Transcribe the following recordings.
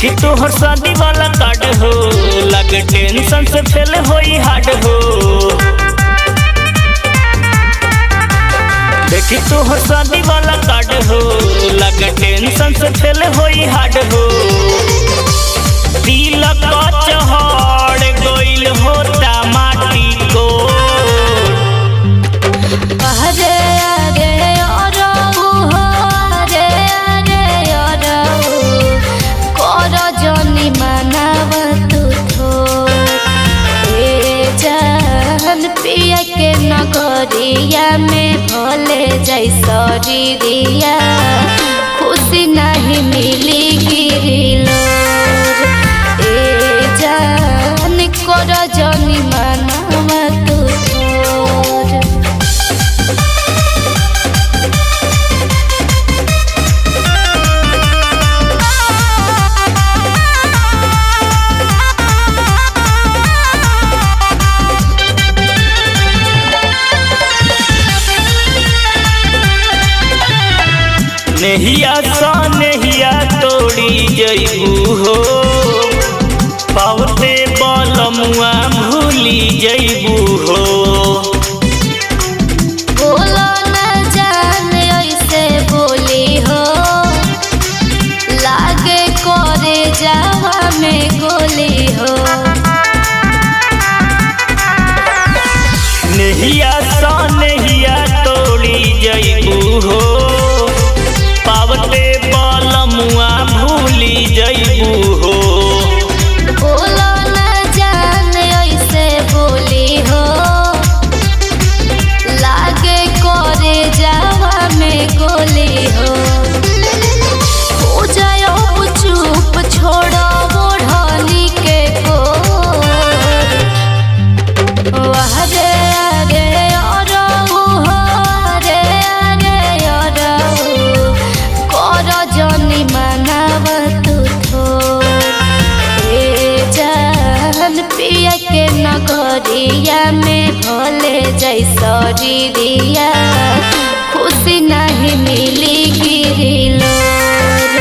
देखी तोहर शादी वाला कार्ड हो, लगे टेंशन से फेल होई हार्ड हो। देखी तोहर शादी वाला कार्ड हो, लगे टेंशन से फेल होई हार्ड हो। तिलक चढ़ गइल होता माटी को। अरे अरे अरऊ हो, अरे अरे अरऊ कर जनी मनाव तू थोर। ए जान पिया के नगरिया में भले जाई शरीरिया, खुशी नहीं मिली गिरिलोर। ए जान कर जनी मनाव तू थोर। नहिया सा नहिया तोड़ी जइबू हो, पावते बलमुआ भूली जइबू हो। बोलो न जान ऐसे बोली हो, लागे करे जावा में गोली हो। नहिया सा नहिया तोड़ी जइबू हो, पावते बलमुआ भूली जइबू हो। बोलो न जान ऐसे बोली हो, लागे करे जावा में गोली हो। हो जाओ चुप छोड़ो ओढ़नी के कोर। अरे अरे अरऊ हो, अरे अरे अरऊ कर जनी मनाव तू थोर। ए जान पिया के नगरिया में भले जाई शरीरिया, खुशी नहीं मिली गिरिलोर।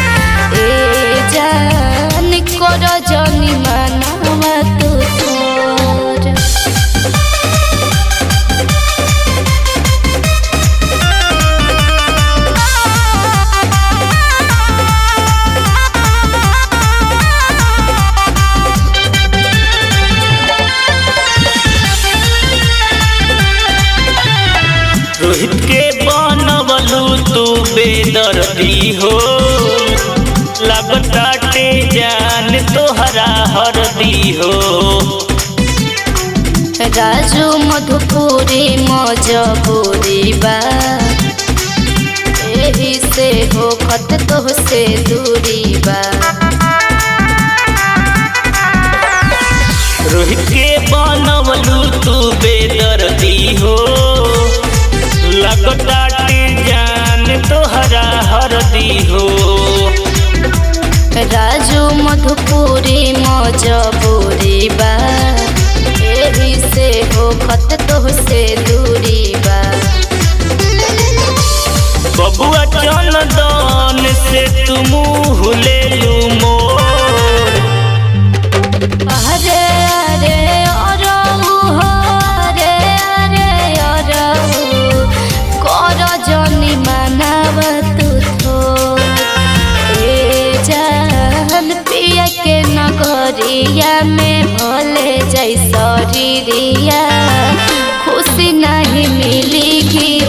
ए जान कर जनी मनाव तू थोर। रोहित के बनवलू तू बेदर्दी हो, लगताटे जान तोहरा हरदी हो। राजू मधुपुरी मजबूरी बा, एही से हो खत तो से दूरी बा। रोहित के बनवलू तू बेदर्दी हो, लगताटे जान तोहरा हरदी हो। राजू मधुपुरी मजबूरी बा, एही से हो खत तो से दूरी बा। बबुआ चंदन से तू मुँह ले लू मोर। अरे अरे अरऊ हो, अरे अरे अरऊ कर जनी मनाव तू थोर। ए जान पिया के नगरिया में भले जाई शरीरिया, खुशी नहीं मिली गिर